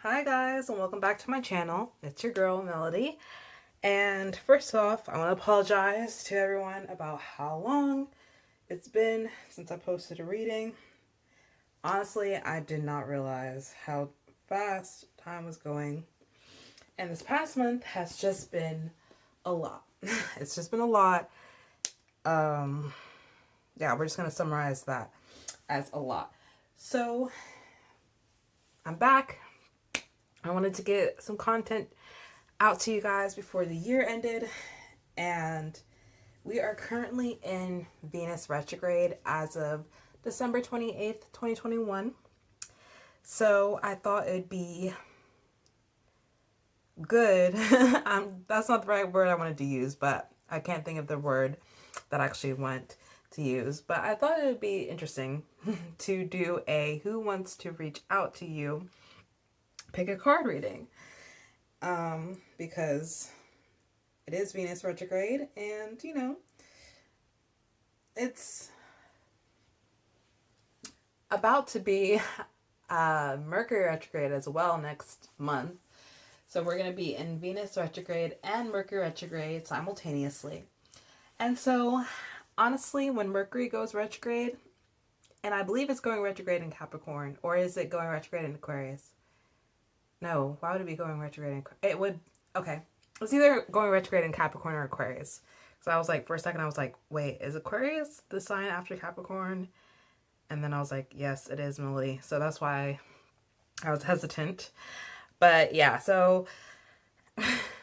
Hi guys, and welcome back to my channel. It's your girl Melody, and first off I want to apologize to everyone about how long it's been since I posted a reading. Honestly, I did not realize how fast time was going, and this past month has just been a lot. It's just been a lot. Yeah, we're just gonna summarize that as a lot. So I'm back. I wanted to get some content out to you guys before the year ended, and we are currently in Venus retrograde as of December 28th, 2021. So I thought it'd be good. That's not the right word I wanted to use, but I can't think of the word that I actually want to use. But I thought it would be interesting to do a Who Wants to Reach Out to You pick a card reading. Because it is Venus retrograde, and it's about to be Mercury retrograde as well next month. So we're going to be in Venus retrograde and Mercury retrograde simultaneously. And so, honestly, when Mercury goes retrograde, and I believe it's going retrograde in Capricorn, or is it going retrograde in Aquarius? No, why would it be going retrograde in Aquarius? It would, okay. It's either going retrograde in Capricorn or Aquarius. So I was like, for a second, I was like, wait, is Aquarius the sign after Capricorn? And then I was like, yes, it is, Melody. So that's why I was hesitant. But yeah, so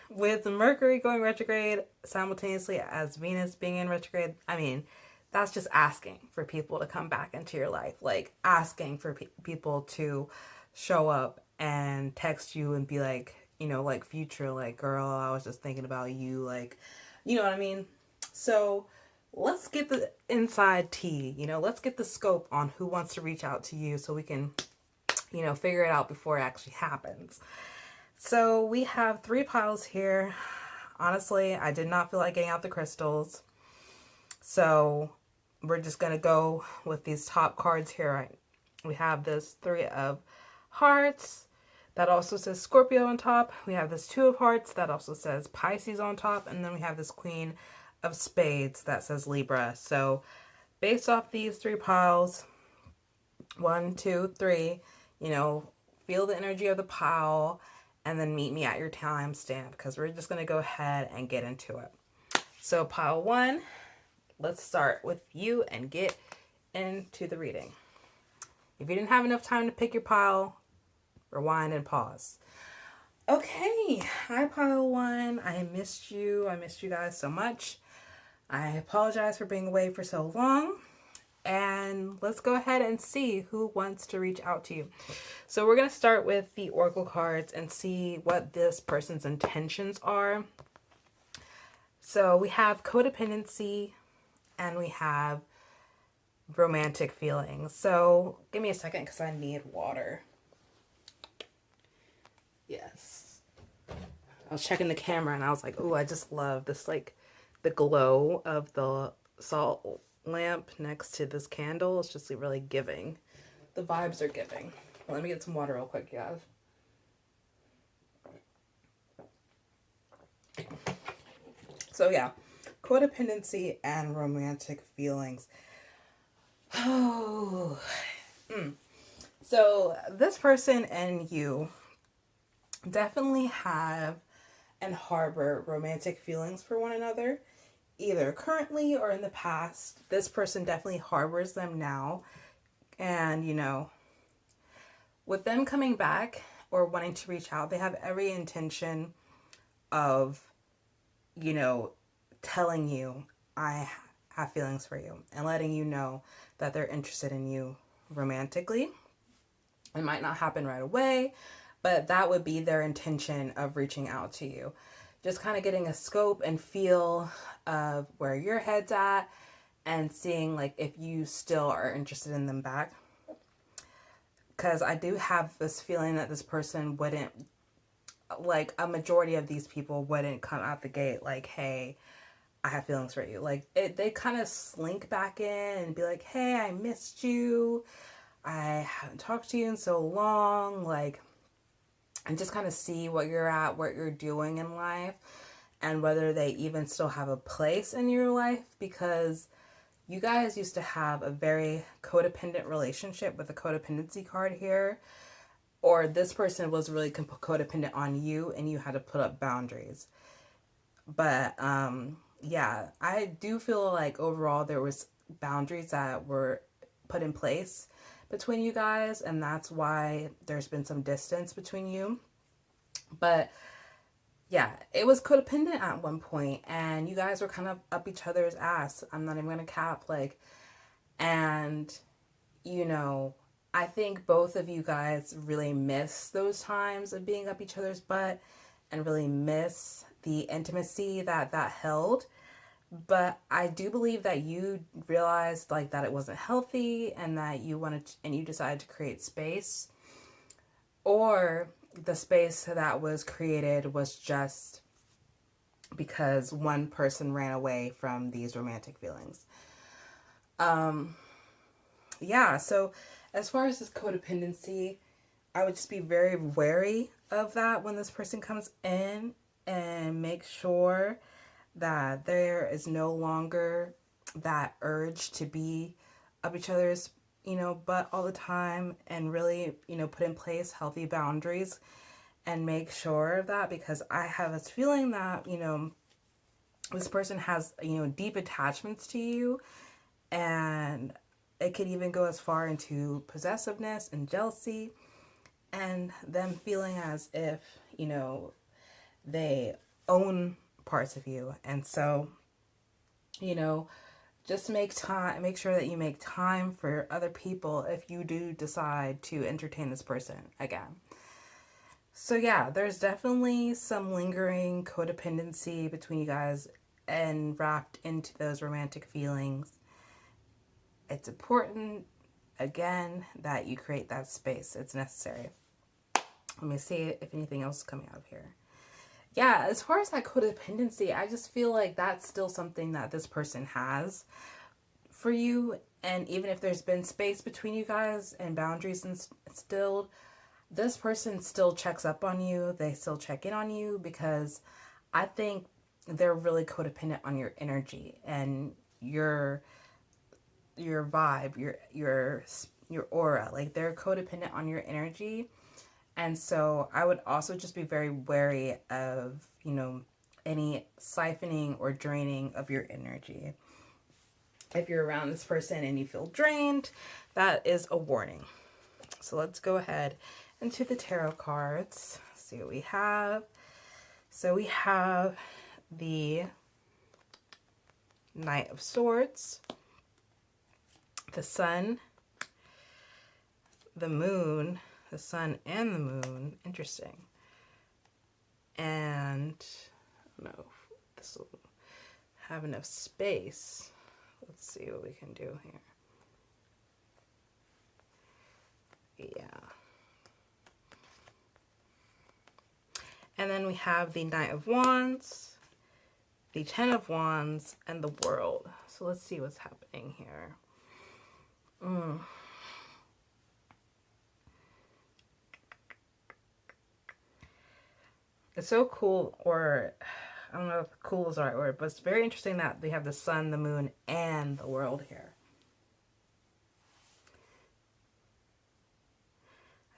with Mercury going retrograde simultaneously as Venus being in retrograde, I mean, that's just asking for people to come back into your life. Like asking for people to show up and text you and be like, like future, like, girl, I was just thinking about you, like, you know what I mean? So let's get the inside tea, let's get the scope on who wants to reach out to you so we can, figure it out before it actually happens. So we have 3 piles here. Honestly, I did not feel like getting out the crystals. So we're just going to go with these top cards here. We have this 3 of Hearts. That also says Scorpio on top. We have this 2 of Hearts that also says Pisces on top. And then we have this Queen of Spades that says Libra. So based off these 3 piles, 1, 2, 3, feel the energy of the pile and then meet me at your timestamp because we're just going to go ahead and get into it. So pile 1, let's start with you and get into the reading. If you didn't have enough time to pick your pile, rewind and pause. Okay, hi pile 1. I missed you. I missed you guys so much. I apologize for being away for so long. And let's go ahead and see who wants to reach out to you. So we're going to start with the Oracle cards and see what this person's intentions are. So we have codependency and we have romantic feelings. So give me a second because I need water. Yes. I was checking the camera and I was like, oh, I just love this, like the glow of the salt lamp next to this candle. It's just really giving. The vibes are giving. Let me get some water real quick, guys. So yeah, codependency and romantic feelings. Oh. So this person and you definitely have and harbor romantic feelings for one another, either currently or in the past. This person definitely harbors them now. And, with them coming back or wanting to reach out, they have every intention of, telling you, I have feelings for you, and letting you know that they're interested in you romantically. It might not happen right away, but that would be their intention of reaching out to you. Just kind of getting a scope and feel of where your head's at and seeing like if you still are interested in them back. Because I do have this feeling that this person wouldn't, like a majority of these people wouldn't come out the gate like, hey, I have feelings for you. Like they kind of slink back in and be like, hey, I missed you. I haven't talked to you in so long. Like, and just kind of see what you're at, what you're doing in life, and whether they even still have a place in your life, because you guys used to have a very codependent relationship with a codependency card here, or this person was really codependent on you and you had to put up boundaries. But yeah, I do feel like overall there was boundaries that were put in place between you guys, and that's why there's been some distance between you. But yeah, it was codependent at one point, and you guys were kind of up each other's ass. I'm not even gonna cap, like, and you know, I think both of you guys really miss those times of being up each other's butt and really miss the intimacy that held. But I do believe that you realized like that it wasn't healthy and that you wanted to, and you decided to create space, or the space that was created was just because one person ran away from these romantic feelings. Yeah, so as far as this codependency, I would just be very wary of that when this person comes in, and make sure that there is no longer that urge to be up each other's, butt all the time, and really, put in place healthy boundaries and make sure of that, because I have this feeling that, this person has, deep attachments to you, and it could even go as far into possessiveness and jealousy, and them feeling as if, they own parts of you. And so, just make sure that you make time for other people if you do decide to entertain this person again. So yeah, there's definitely some lingering codependency between you guys and wrapped into those romantic feelings. It's important, again, that you create that space. It's necessary. Let me see if anything else is coming out of here. Yeah, as far as that codependency, I just feel like that's still something that this person has for you. And even if there's been space between you guys and boundaries instilled, this person still checks up on you. They still check in on you, because I think they're really codependent on your energy and your vibe, your aura. Like, they're codependent on your energy. And so I would also just be very wary of, any siphoning or draining of your energy. If you're around this person and you feel drained, that is a warning. So let's go ahead into the tarot cards. See what we have. So we have the Knight of Swords, the Sun, the Moon, the Sun and the Moon. Interesting. And I don't know if this will have enough space. Let's see what we can do here. Yeah. And then we have the Knight of Wands, the Ten of Wands, and the World. So let's see what's happening here. It's so cool, or I don't know if cool is the right word, but it's very interesting that they have the Sun, the Moon, and the World here.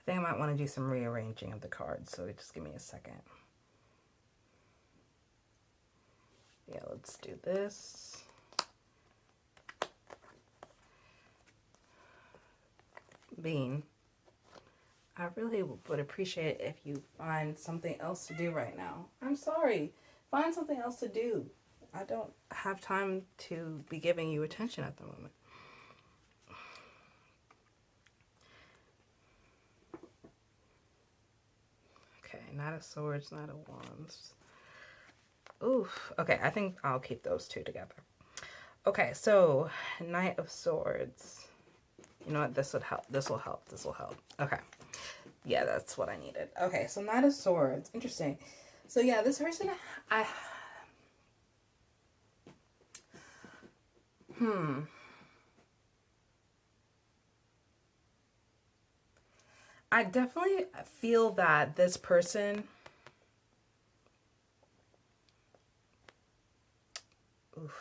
I think I might want to do some rearranging of the cards, so just give me a second. Yeah, let's do this. Bean, I really would appreciate it if you find something else to do right now. I'm sorry. Find something else to do. I don't have time to be giving you attention at the moment. Okay, Knight of Swords, Knight of Wands. Oof. Okay, I think I'll keep those two together. Okay, so Knight of Swords. You know what? This would help. This will help. This will help. Okay. Yeah, that's what I needed. Okay, so Knight of Swords. Interesting. So yeah, this person, I definitely feel that this person, oof,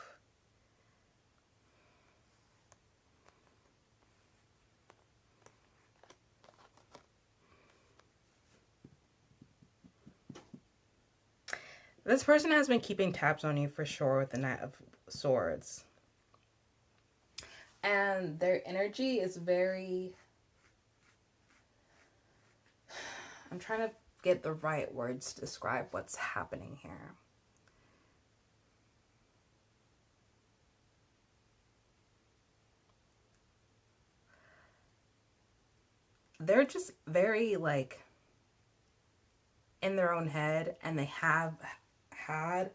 this person has been keeping tabs on you for sure with the Knight of Swords. And their energy is very, I'm trying to get the right words to describe what's happening here. They're just very like in their own head, and they have had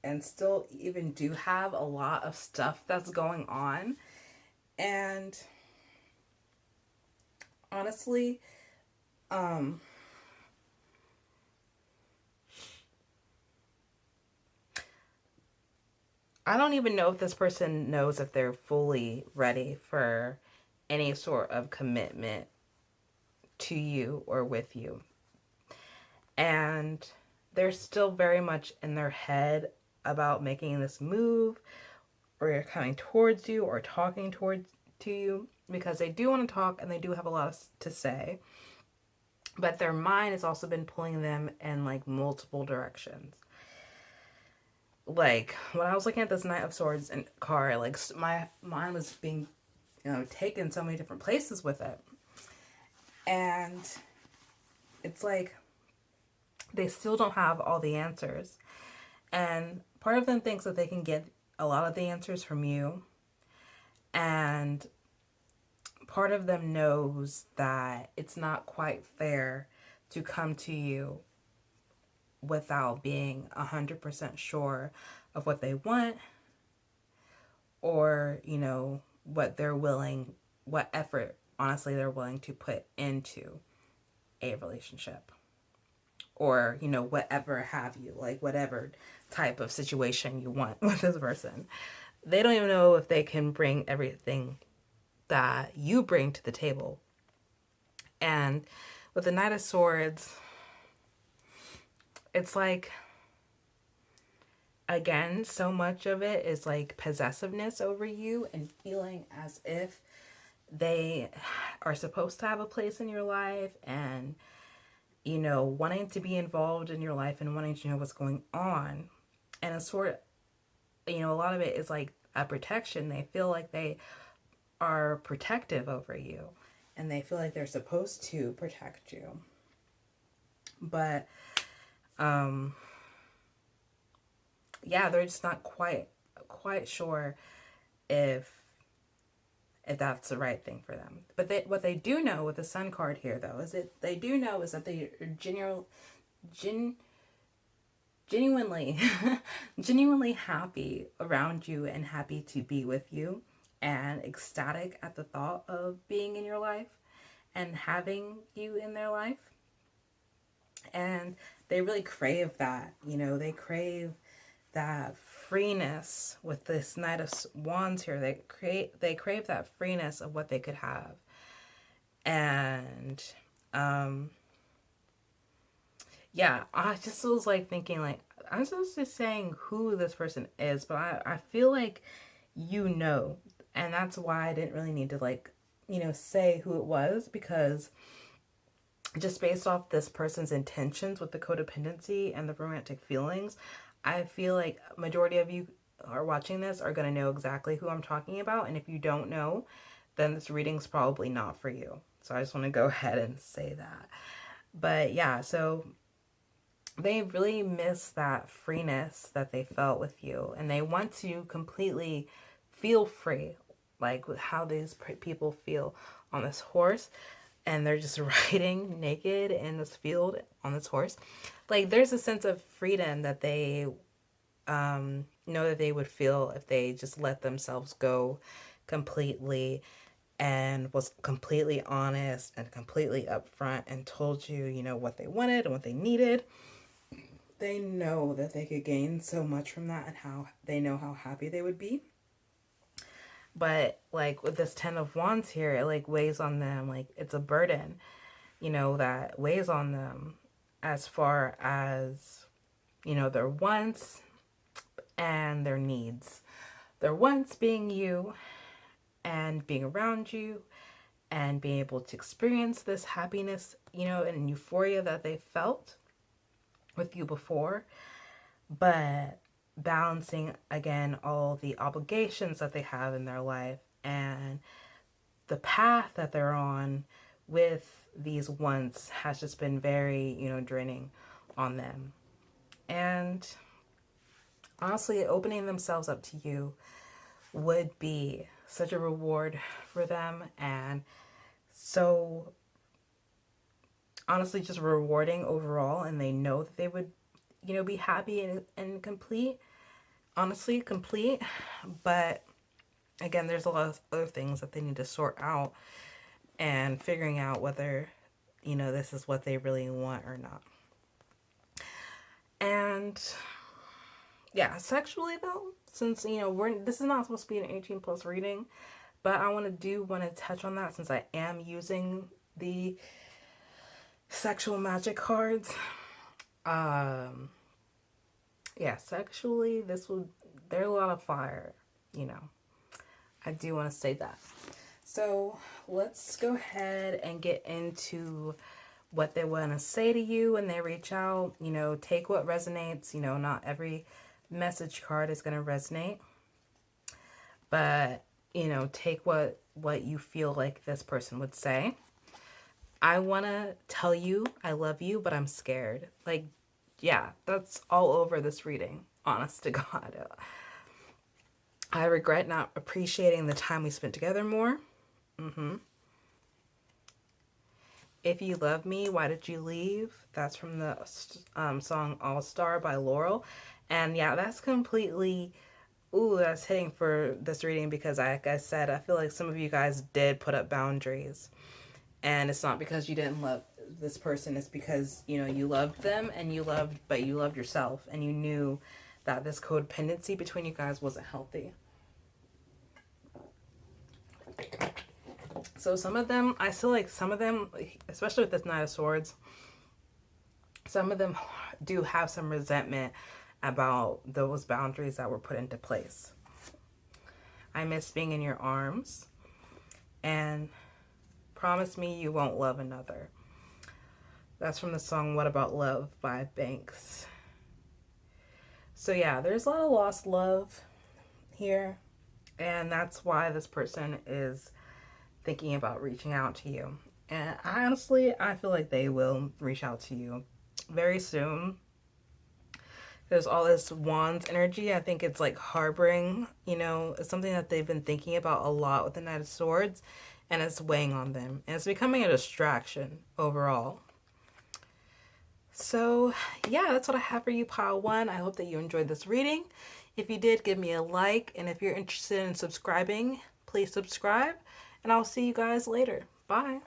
and still even do have a lot of stuff that's going on. And honestly, I don't even know if this person knows if they're fully ready for any sort of commitment to you or with you. And they're still very much in their head about making this move, or coming towards you, or talking towards to you, because they do want to talk and they do have a lot to say. But their mind has also been pulling them in like multiple directions. Like when I was looking at this Knight of Swords and card, like my mind was being, taken so many different places with it. And it's like they still don't have all the answers. And part of them thinks that they can get a lot of the answers from you. And part of them knows that it's not quite fair to come to you without being 100% sure of what they want, or, what they're willing, what effort, honestly, they're willing to put into a relationship. Or, whatever have you, like whatever type of situation you want with this person. They don't even know if they can bring everything that you bring to the table. And with the Knight of Swords, it's like, again, so much of it is like possessiveness over you and feeling as if they are supposed to have a place in your life, and wanting to be involved in your life and wanting to know what's going on. And a sort of, a lot of it is like a protection. They feel like they are protective over you, and they feel like they're supposed to protect you. But, yeah, they're just not quite sure if that's the right thing for them. But what they do know with the Sun card here, though, is that they do know is that they are genuinely genuinely happy around you and happy to be with you, and ecstatic at the thought of being in your life and having you in their life. And they really crave that. They crave that freeness with this Knight of Wands here. They crave that freeness of what they could have. And yeah, I just was like thinking, like, I'm supposed to saying who this person is, but I feel like and that's why I didn't really need to like, say who it was, because just based off this person's intentions with the codependency and the romantic feelings, I feel like majority of you are watching this are going to know exactly who I'm talking about. And if you don't know, then this reading's probably not for you. So I just want to go ahead and say that. But yeah, so they really miss that freeness that they felt with you. And they want to completely feel free, like with how these people feel on this horse. And they're just riding naked in this field on this horse. Like, there's a sense of freedom that they know that they would feel if they just let themselves go completely and was completely honest and completely upfront and told you, what they wanted and what they needed. They know that they could gain so much from that, and how they know how happy they would be. But like with this Ten of Wands here, it like weighs on them like it's a burden. that weighs on them as far as, their wants and their needs. Their wants being you and being around you and being able to experience this happiness, and euphoria that they felt with you before, but balancing again all the obligations that they have in their life and the path that they're on with these wants has just been very, draining on them. And honestly, opening themselves up to you would be such a reward for them, and so honestly just rewarding overall, and they know that they would, be happy and complete, honestly complete. But again, there's a lot of other things that they need to sort out and figuring out whether, this is what they really want or not. And yeah, sexually though, since, this is not supposed to be an 18 plus reading, but I want to touch on that since I am using the sexual magic cards. Yeah, sexually, there's a lot of fire, I do want to say that. So let's go ahead and get into what they want to say to you when they reach out. Take what resonates. Not every message card is going to resonate, but take what you feel like this person would say. I want to tell you I love you, but I'm scared. Like, yeah, that's all over this reading, honest to God. I regret not appreciating the time we spent together more. If you love me, why did you leave? That's from the song All Star by Laurel. And yeah, that's completely, that's hitting for this reading because like I said, I feel like some of you guys did put up boundaries. And it's not because you didn't love this person. It's because, you loved them and you loved yourself. And you knew that this codependency between you guys wasn't healthy. So some of them, I feel like some of them, especially with this Knight of Swords, some of them do have some resentment about those boundaries that were put into place. I miss being in your arms. And promise me you won't love another. That's from the song What About Love by Banks. So yeah, there's a lot of lost love here. And that's why this person is thinking about reaching out to you. And I feel like they will reach out to you very soon. There's all this Wands energy. I think it's like harboring, it's something that they've been thinking about a lot with the Knight of Swords. And it's weighing on them. And it's becoming a distraction overall. So, yeah, that's what I have for you, Pile 1. I hope that you enjoyed this reading. If you did, give me a like. And if you're interested in subscribing, please subscribe. And I'll see you guys later. Bye.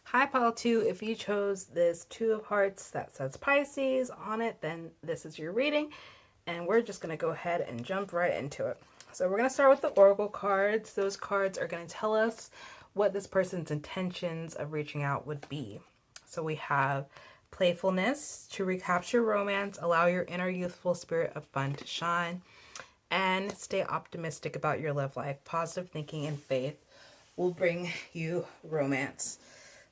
Hi, Pile 2. If you chose this Two of Hearts that says Pisces on it, then this is your reading. And we're just going to go ahead and jump right into it. So we're going to start with the Oracle cards. Those cards are going to tell us what this person's intentions of reaching out would be. So we have playfulness, to recapture romance, allow your inner youthful spirit of fun to shine, and stay optimistic about your love life. Positive thinking and faith will bring you romance.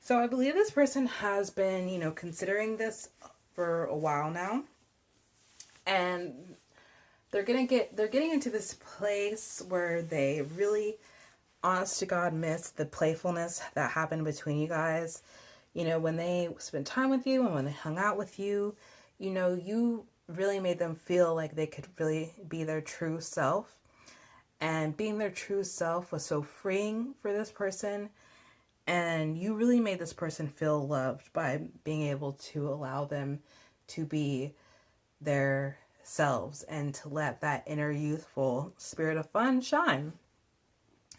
So I believe this person has been, considering this for a while now. And they're getting into this place where they really, honest to God, miss the playfulness that happened between you guys. When they spent time with you and when they hung out with you, you really made them feel like they could really be their true self. And being their true self was so freeing for this person. And you really made this person feel loved by being able to allow them to be their selves and to let that inner youthful spirit of fun shine.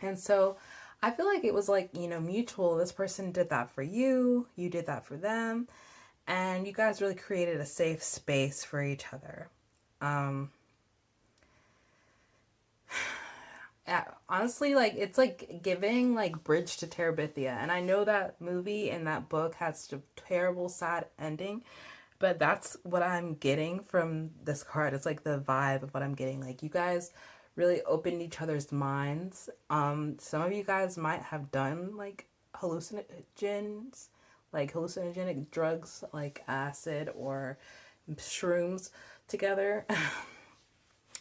And so I feel like it was like, mutual. This person did that for you. You did that for them. And you guys really created a safe space for each other. honestly, like, it's like giving like Bridge to Terabithia. And I know that movie and that book has such a terrible, sad ending, but that's what I'm getting from this card. It's like the vibe of what I'm getting. Like, you guys really opened each other's minds. Some of you guys might have done like hallucinogens, like hallucinogenic drugs like acid or shrooms together.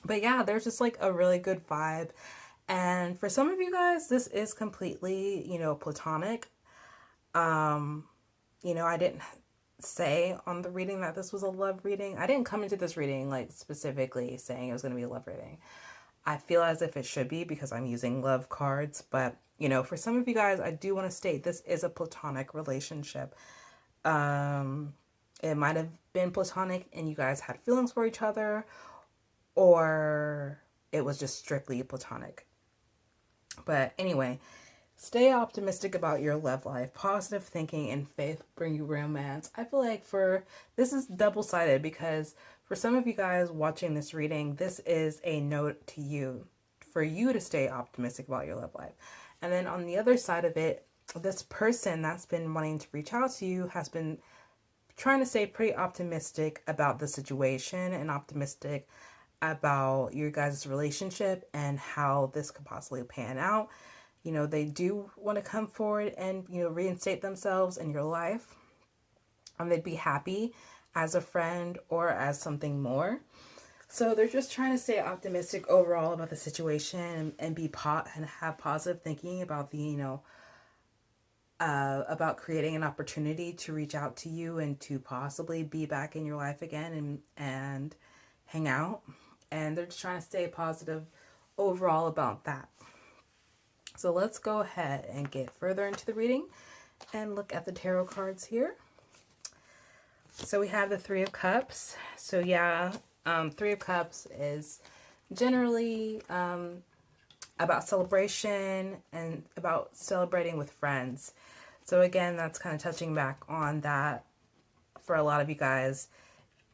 But yeah, there's just like a really good vibe. And for some of you guys, this is completely, platonic. I didn't say on the reading that this was a love reading. I didn't come into this reading like specifically saying it was going to be a love reading. I feel as if it should be because I'm using love cards, but for some of you guys, I do want to state this is a platonic relationship. It might have been platonic and you guys had feelings for each other, or it was just strictly platonic. But anyway, stay optimistic about your love life. Positive thinking and faith bring you romance. I feel like this is double-sided because for some of you guys watching this reading, this is a note to you for you to stay optimistic about your love life. And then on the other side of it, this person that's been wanting to reach out to you has been trying to stay pretty optimistic about the situation and optimistic about your guys' relationship and how this could possibly pan out. They do want to come forward and, reinstate themselves in your life. They'd be happy as a friend or as something more. So they're just trying to stay optimistic overall about the situation and and have positive thinking about about creating an opportunity to reach out to you and to possibly be back in your life again and hang out. And they're just trying to stay positive overall about that. So let's go ahead and get further into the reading and look at the tarot cards here. So we have the Three of Cups. So yeah, Three of Cups is generally about celebration and about celebrating with friends. So again, that's kind of touching back on that for a lot of you guys.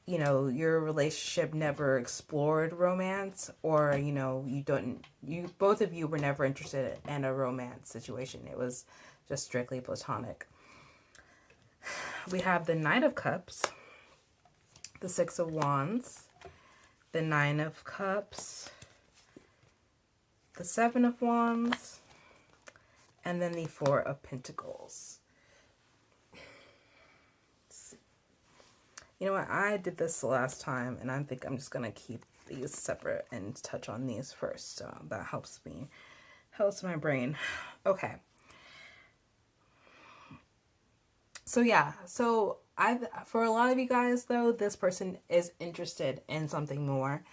Your relationship never explored romance, or, both of you were never interested in a romance situation. It was just strictly platonic. We have the Knight of Cups, the Six of Wands, the Nine of Cups, the Seven of Wands, and then the Four of Pentacles. You know what? I did this the last time, and I think I'm just going to keep these separate and touch on these first. So that helps my brain. Okay. So yeah, for a lot of you guys though, this person is interested in something more.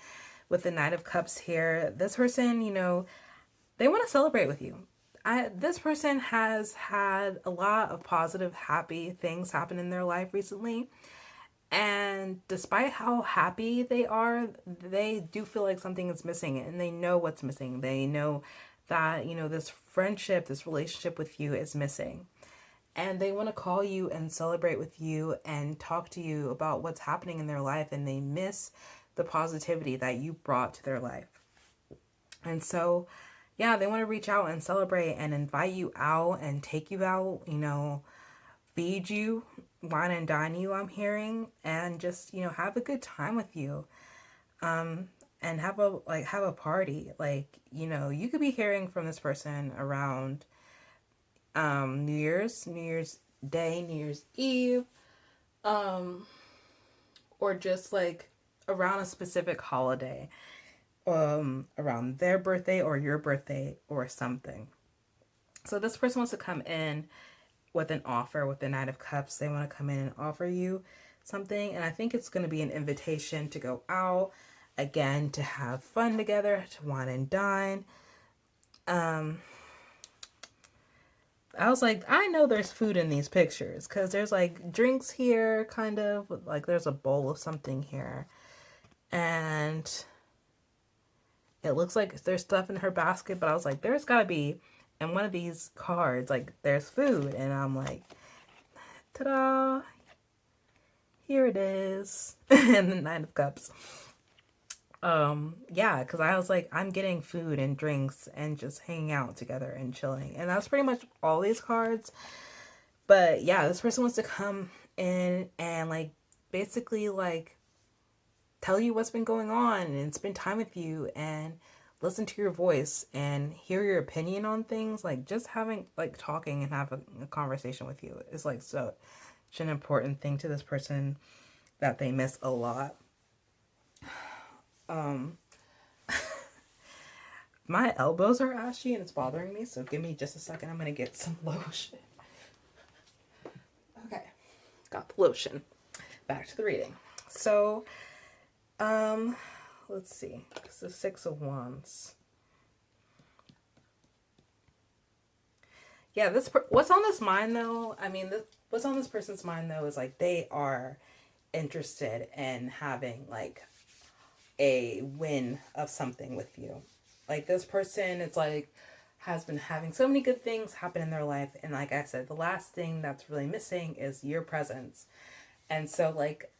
With the Knight of Cups here, this person, they want to celebrate with you. This person has had a lot of positive, happy things happen in their life recently. And despite how happy they are, they do feel like something is missing, and they know what's missing. They know that, this friendship, this relationship with you is missing. And they want to call you and celebrate with you and talk to you about what's happening in their life, and they miss the positivity that you brought to their life. And so, yeah, they want to reach out and celebrate and invite you out and take you out, feed you, wine and dine you, I'm hearing, and just, have a good time with you. And have a party. Like, you could be hearing from this person around New Year's Day, New Year's Eve, or just like around a specific holiday, around their birthday or your birthday or something. So this person wants to come in with an offer. With the Knight of Cups, they want to come in and offer you something, and I think it's going to be an invitation to go out again, to have fun together, to wine and dine. I was like, I know there's food in these pictures because there's like drinks here, kind of like there's a bowl of something here, and it looks like there's stuff in her basket, but I was like, there's gotta be in one of these cards, like, there's food. And I'm like, ta-da, here it is. And the Nine of Cups. Yeah, because I was like, I'm getting food and drinks and just hanging out together and chilling. And that's pretty much all these cards. But yeah, this person wants to come in and like basically like tell you what's been going on and spend time with you and listen to your voice and hear your opinion on things. Like just having like talking and having a conversation with you is like such an important thing to this person that they miss a lot. My elbows are ashy and it's bothering me, so give me just a second. I'm gonna get some lotion. Okay, got the lotion. Back to the reading. So, let's see. It's the Six of Wands. Yeah, what's on this mind though? I mean, what's on this person's mind though is like they are interested in having like a win of something with you. Like this person, it's like has been having so many good things happen in their life, and like I said, the last thing that's really missing is your presence. And so like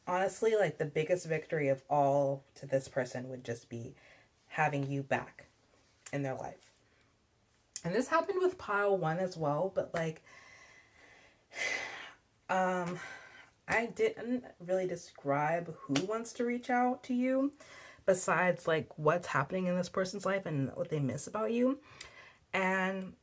honestly, like the biggest victory of all to this person would just be having you back in their life. And this happened with pile 1 as well, but like I didn't really describe who wants to reach out to you besides like what's happening in this person's life and what they miss about you. And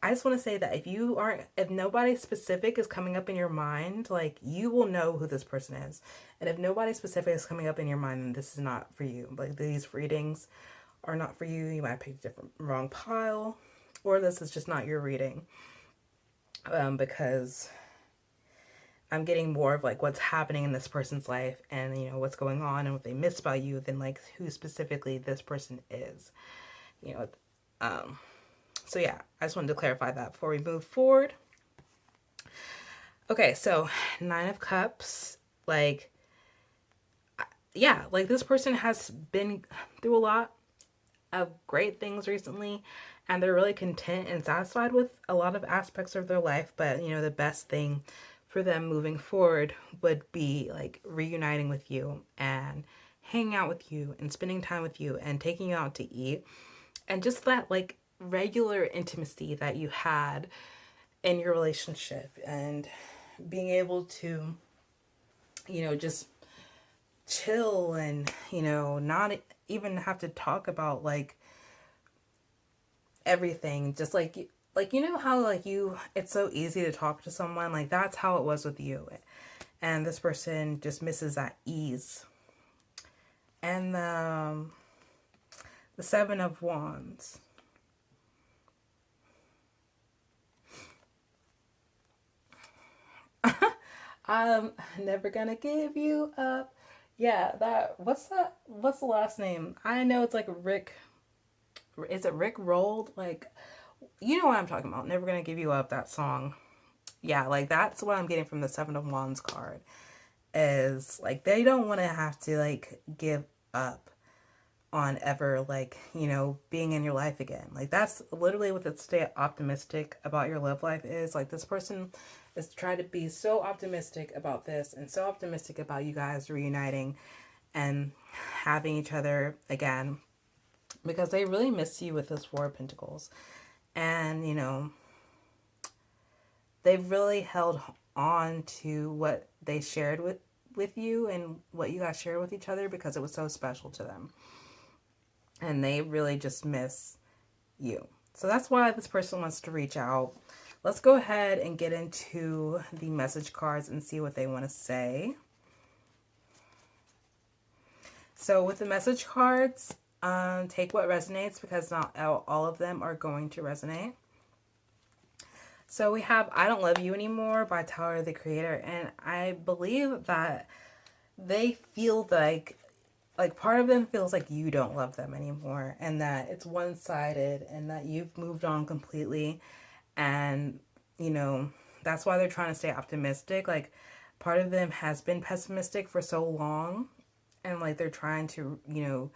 I just want to say that if nobody specific is coming up in your mind, like you will know who this person is. And if nobody specific is coming up in your mind, then this is not for you. Like these readings are not for you. You might pick a wrong pile, or this is just not your reading. Because I'm getting more of like what's happening in this person's life and you know what's going on and what they miss about you than like who specifically this person is. You know, so yeah, I just wanted to clarify that before we move forward. Okay, so 9 of Cups, like, yeah, like this person has been through a lot of great things recently, and they're really content and satisfied with a lot of aspects of their life. But, you know, the best thing for them moving forward would be like reuniting with you and hanging out with you and spending time with you and taking you out to eat and just that like regular intimacy that you had in your relationship and being able to, you know, just chill and, you know, not even have to talk about like everything. Just like you know how like it's so easy to talk to someone, like that's how it was with you. And this person just misses that ease. And the 7 of Wands. I'm never gonna give you up. Yeah, what's the last name? I know it's like Rick. Is it Rick Rolled? Like, you know what I'm talking about. Never gonna give you up, that song. Yeah, like that's what I'm getting from the 7 of Wands card. Is like they don't want to have to like give up on ever like, you know, being in your life again. Like that's literally what the stay optimistic about your love life is. Like this person is trying to be so optimistic about this and so optimistic about you guys reuniting and having each other again because they really miss you with this 4 of Pentacles. And, you know, they've really held on to what they shared with you and what you guys shared with each other because it was so special to them. And they really just miss you. So that's why this person wants to reach out. Let's go ahead and get into the message cards and see what they want to say. So with the message cards, take what resonates because not all of them are going to resonate. So we have I Don't Love You Anymore by Tyler, the Creator. And I believe that they feel like part of them feels like you don't love them anymore and that it's one-sided and that you've moved on completely. And, you know, that's why they're trying to stay optimistic. Like part of them has been pessimistic for so long and like they're trying to, you know,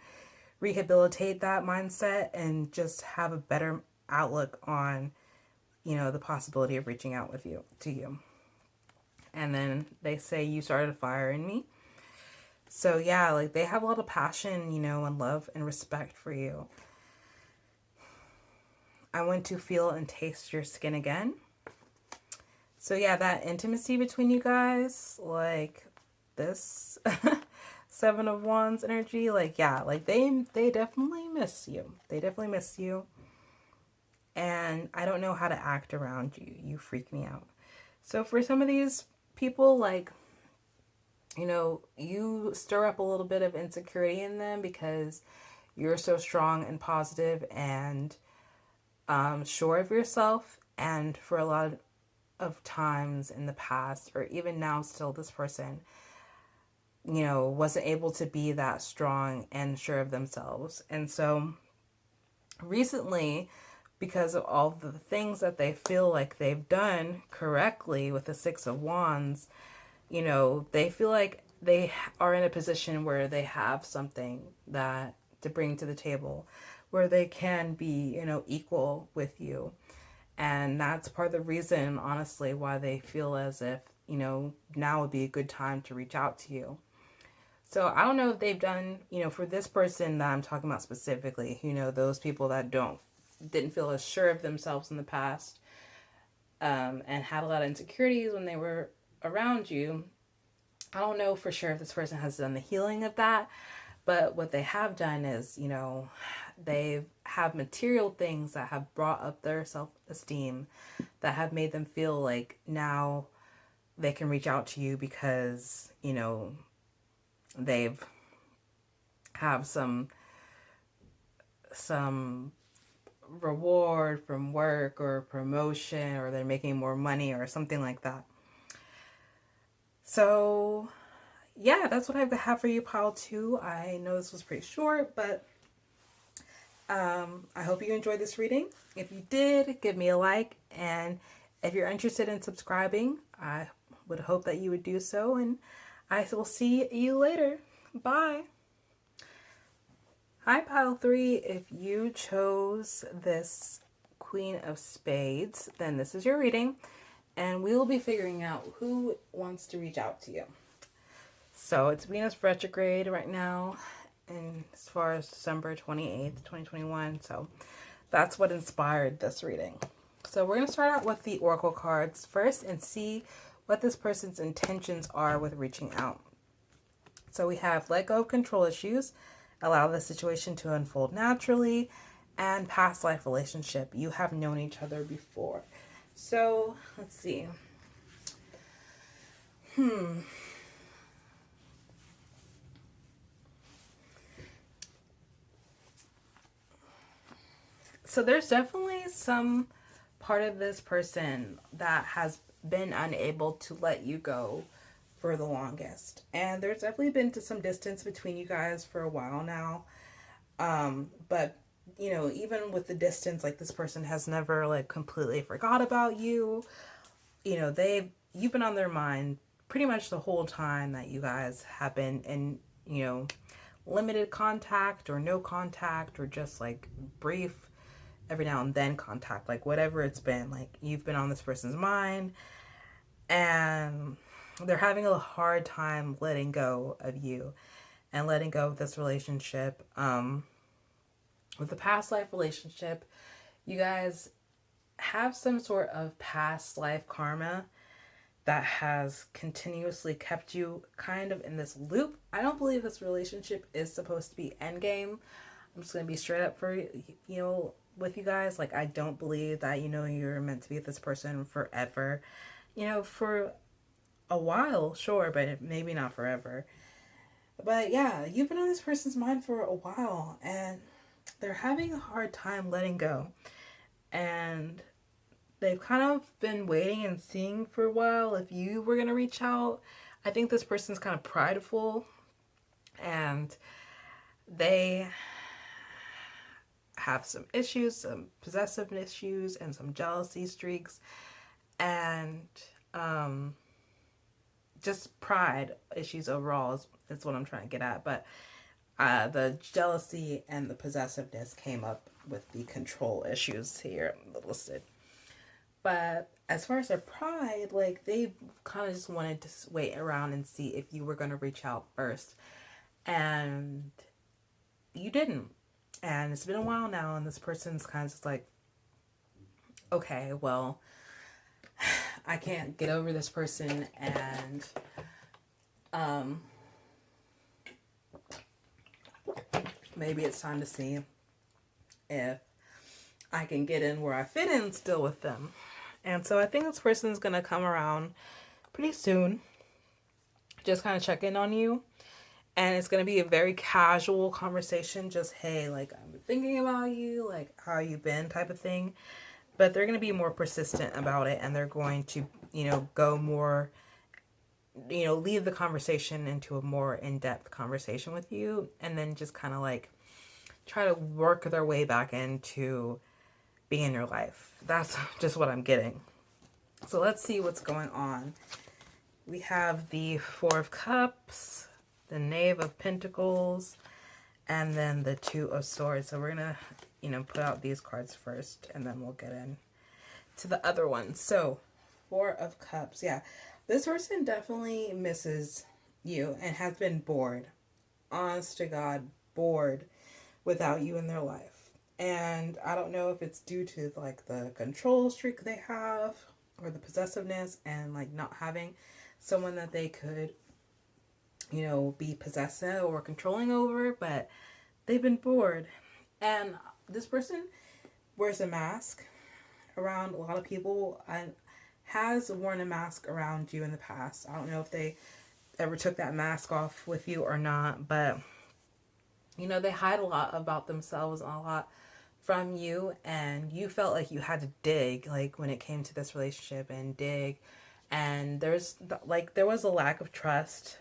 rehabilitate that mindset and just have a better outlook on, you know, the possibility of reaching out to you. And then they say you started a fire in me. So yeah, like they have a lot of passion, you know, and love and respect for you. I want to feel and taste your skin again. So yeah, that intimacy between you guys, like this Seven of Wands energy, like yeah, like they definitely miss you. They definitely miss you. And I don't know how to act around you. You freak me out. So for some of these people, like, you know, you stir up a little bit of insecurity in them because you're so strong and positive and sure of yourself. And for a lot of times in the past, or even now, still, this person, you know, wasn't able to be that strong and sure of themselves. And so recently, because of all the things that they feel like they've done correctly with the Six of Wands, you know, they feel like they are in a position where they have something that to bring to the table, where they can be, you know, equal with you. And that's part of the reason, honestly, why they feel as if, you know, now would be a good time to reach out to you. So I don't know if they've done, you know, for this person that I'm talking about specifically, you know, those people that didn't feel as sure of themselves in the past, and had a lot of insecurities when they were around you. I don't know for sure if this person has done the healing of that, but what they have done is, you know, they have material things that have brought up their self-esteem, that have made them feel like now they can reach out to you because, you know, they've have some reward from work or promotion, or they're making more money or something like that. So yeah, that's what I have for you, pile 2. I know this was pretty short, but I hope you enjoyed this reading. If you did, give me a like, and if you're interested in subscribing, I would hope that you would do so, and I will see you later. Bye. Hi, pile 3. If you chose this Queen of Spades, then this is your reading, and we will be figuring out who wants to reach out to you. So it's Venus retrograde right now, and as far as December 28th, 2021. So that's what inspired this reading. So we're going to start out with the Oracle cards first and see what this person's intentions are with reaching out. So we have let go of control issues, allow the situation to unfold naturally, and past life relationship. You have known each other before. So let's see. So there's definitely some part of this person that has been unable to let you go for the longest. And there's definitely been some distance between you guys for a while now. But you know, even with the distance, like this person has never like completely forgot about you. You know, you've been on their mind pretty much the whole time that you guys have been in, you know, limited contact or no contact or just like brief every now and then contact, like whatever it's been, like you've been on this person's mind and they're having a hard time letting go of you and letting go of this relationship. With the past life relationship, you guys have some sort of past life karma that has continuously kept you kind of in this loop. I don't believe this relationship is supposed to be endgame. I'm just going to be straight up for, you know, with you guys. Like, I don't believe that, you know, you're meant to be with this person forever. You know, for a while, sure, but maybe not forever. But yeah, you've been on this person's mind for a while and they're having a hard time letting go. And they've kind of been waiting and seeing for a while if you were going to reach out. I think this person's kind of prideful and they have some issues, some possessive issues, and some jealousy streaks, and just pride issues overall is what I'm trying to get at. But the jealousy and the possessiveness came up with the control issues here listed. But as far as their pride, like they kind of just wanted to wait around and see if you were going to reach out first. and you didn't. And it's been a while now, and this person's kind of just like, okay, well, I can't get over this person, and maybe it's time to see if I can get in where I fit in still with them. And so I think this person's going to come around pretty soon, just kind of check in on you. And it's going to be a very casual conversation, just, hey, like, I'm thinking about you, like, how you been type of thing. But they're going to be more persistent about it, and they're going to, go more, lead the conversation into a more in-depth conversation with you, and then just kind of like try to work their way back into being in your life. That's just what I'm getting. So let's see what's going on. We have the Four of Cups, the Knave of Pentacles, and then the Two of Swords. So we're going to, put out these cards first, and then we'll get in to the other ones. So, Four of Cups. Yeah, this person definitely misses you and has been bored. Honest to God, bored without you in their life. And I don't know if it's due to like the control streak they have or the possessiveness and like not having someone that they could, be possessive or controlling over, but they've been bored. And this person wears a mask around a lot of people and has worn a mask around you in the past. I don't know if they ever took that mask off with you or not, but they hide a lot about themselves and a lot from you, and you felt like you had to dig, like when it came to this relationship, and dig, and there was a lack of trust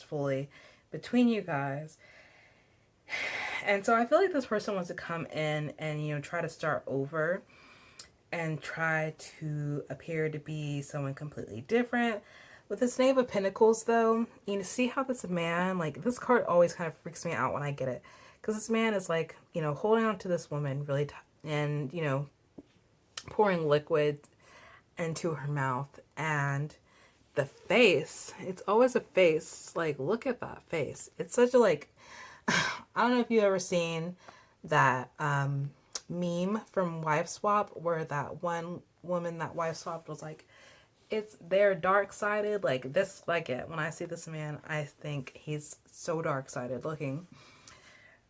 fully between you guys. And so I feel like this person wants to come in and try to start over and try to appear to be someone completely different. With this Knave of Pentacles, though, see how this man, like, this card always kind of freaks me out when I get it. Because this man is, like, holding on to this woman really and, pouring liquid into her mouth. And the face, it's always a face. Like, look at that face. It's such a, like, I don't know if you've ever seen that meme from Wife Swap where that one woman that wife swapped was like, they're dark-sided, like this, like it. When I see this man, I think he's so dark-sided looking.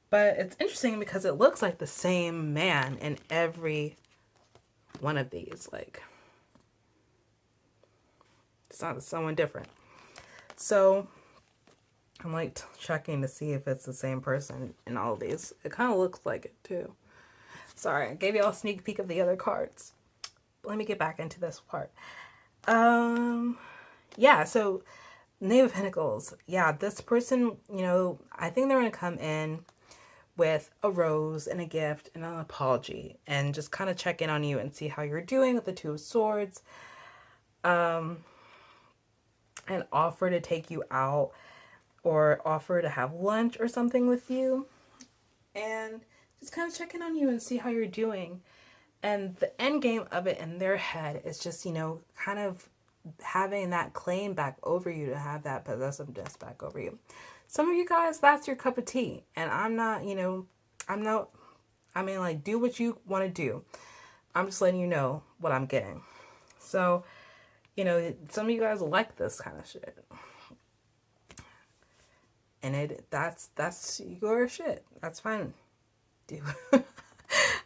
But it's interesting because it looks like the same man in every one of these. Like, it's not someone different. So I'm like checking to see if it's the same person in all of these. It kind of looks like it too. Sorry, I gave you all a sneak peek of the other cards. Let me get back into this part. Yeah, so Knave of Pentacles. Yeah, this person, I think they're going to come in with a rose and a gift and an apology and just kind of check in on you and see how you're doing with the Two of Swords. And offer to take you out or offer to have lunch or something with you. And just kind of check in on you and see how you're doing. And the end game of it in their head is just, kind of having that claim back over you, to have that possessiveness back over you. Some of you guys, that's your cup of tea. And I'm not, do what you want to do. I'm just letting you know what I'm getting. So, some of you guys like this kind of shit. And that's your shit. That's fine. Dude.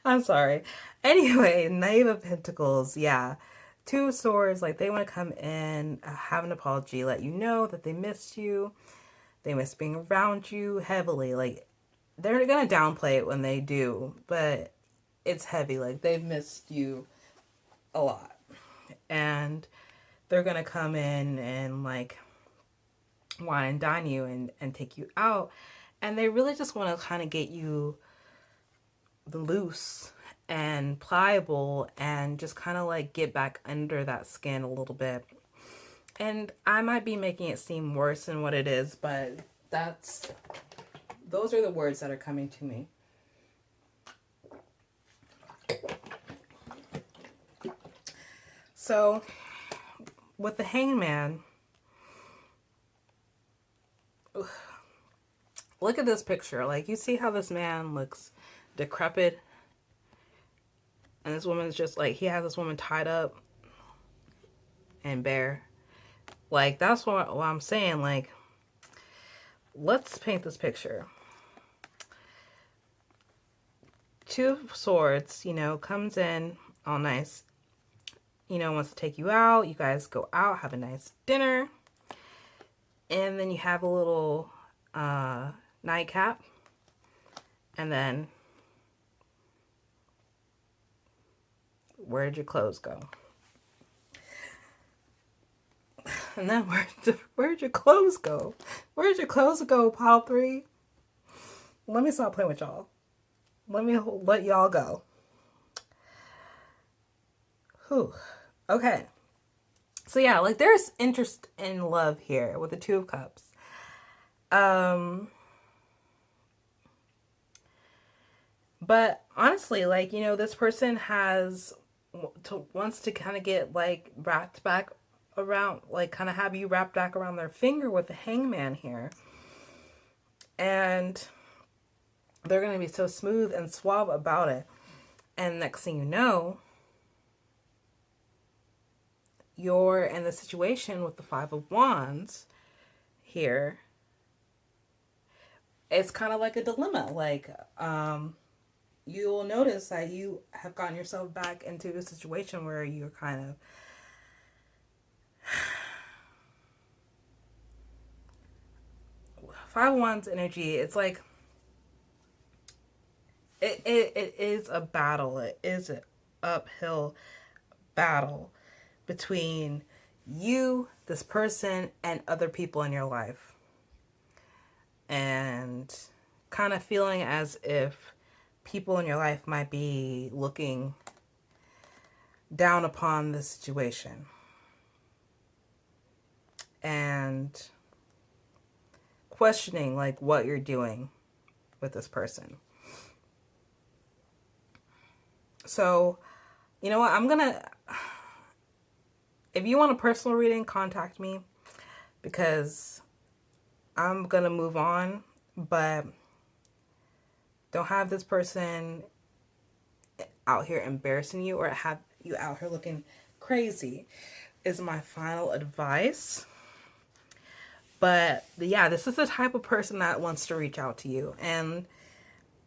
I'm sorry. Anyway, Knave of Pentacles, yeah. Two of Swords, like, they want to come in, have an apology, let you know that they missed you. They miss being around you heavily. Like, they're going to downplay it when they do, but it's heavy. Like, they've missed you a lot. And they're going to come in and, like, wine and dine you and take you out. And they really just want to kind of get you loose and pliable and just kind of like get back under that skin a little bit. And I might be making it seem worse than what it is, but those are the words that are coming to me. So with the Hangman, look at this picture. Like, you see how this man looks decrepit? And this woman's just like, he has this woman tied up and bare. Like, that's what I'm saying. Like, let's paint this picture. Two of Swords, you know, comes in all nice. You know, wants to take you out. You guys go out, have a nice dinner. And then you have a little nightcap. And then, where'd your clothes go? And then where'd your clothes go? Where'd your clothes go, pile 3? Let me stop playing with y'all. Let me let y'all go. Whew. Okay. So yeah, like, there's interest in love here with the Two of Cups. But honestly, like, you know, this person wants to kind of get, like, wrapped back around, like, kind of have you wrapped back around their finger with the Hangman here. And they're going to be so smooth and suave about it. And next thing you know, you're in the situation with the Five of Wands here. It's kind of like a dilemma. Like, you'll notice that you have gotten yourself back into a situation where you're kind of Five of Wands energy. It's like it is a battle. It is an uphill battle between you, this person, and other people in your life. And kind of feeling as if people in your life might be looking down upon the situation. And questioning, like, what you're doing with this person. So, you know what? If you want a personal reading, contact me, because I'm going to move on, but don't have this person out here embarrassing you or have you out here looking crazy is my final advice. But yeah, this is the type of person that wants to reach out to you. And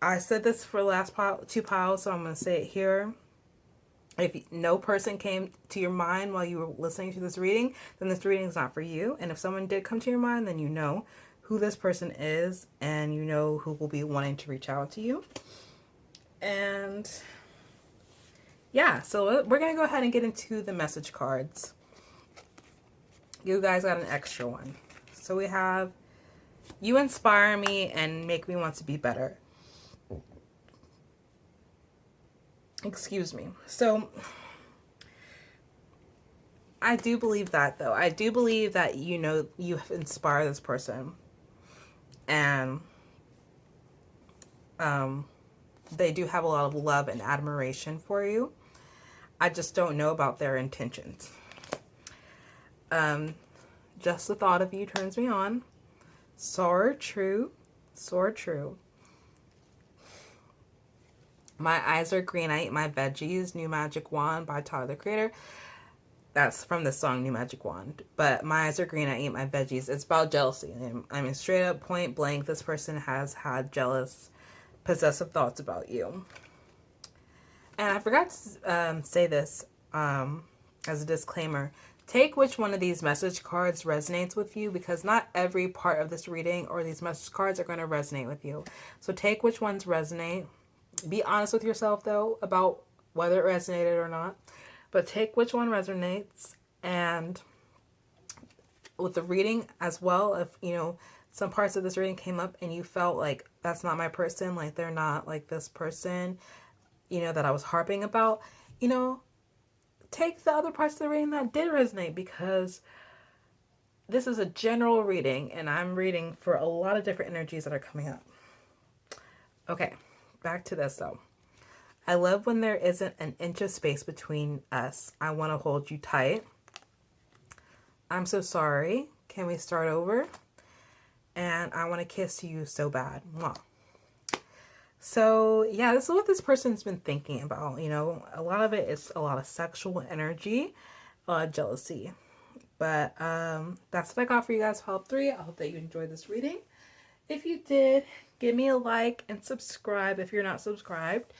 I said this for the last two piles, so I'm going to say it here. If no person came to your mind while you were listening to this reading, then this reading is not for you. And if someone did come to your mind, then you know who this person is and you know who will be wanting to reach out to you. And yeah, so we're going to go ahead and get into the message cards. You guys got an extra one. So we have, you inspire me and make me want to be better. Excuse me. So I do believe that, though. I do believe that, you know, you inspire this person. And they do have a lot of love and admiration for you. I just don't know about their intentions. Just the thought of you turns me on. So true. So true. My eyes are green, I eat my veggies. New Magic Wand by Tyler, the Creator. That's from the song New Magic Wand. But my eyes are green, I eat my veggies. It's about jealousy. I mean, straight up, point blank, this person has had jealous, possessive thoughts about you. And I forgot to say this as a disclaimer. Take which one of these message cards resonates with you, because not every part of this reading or these message cards are going to resonate with you. So take which ones resonate. Be honest with yourself, though, about whether it resonated or not. But take which one resonates. And with the reading as well, if, you know, some parts of this reading came up and you felt like that's not my person, like they're not like this person, you know, that I was harping about, you know, take the other parts of the reading that did resonate, because this is a general reading and I'm reading for a lot of different energies that are coming up. Okay, back to this though. I love when there isn't an inch of space between us. I want to hold you tight. I'm so sorry. Can we start over? and I want to kiss you so bad. Mwah. So yeah, this is what this person's been thinking about. You know, a lot of it is a lot of sexual energy, jealousy. But that's what I got for you guys, pile 3. I hope that you enjoyed this reading. If you did, give me a like and subscribe if you're not subscribed.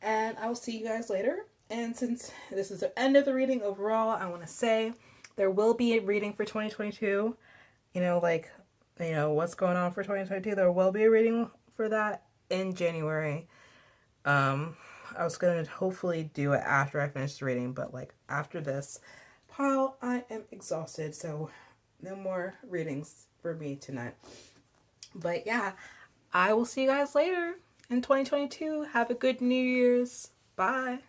And I will see you guys later. And since this is the end of the reading overall, I want to say there will be a reading for 2022. You know, like, you know, what's going on for 2022. There will be a reading for that in January. I was going to hopefully do it after I finish the reading, but like after this pile, I am exhausted. So no more readings for me tonight. But yeah, I will see you guys later in 2022. Have a good New Year's. Bye.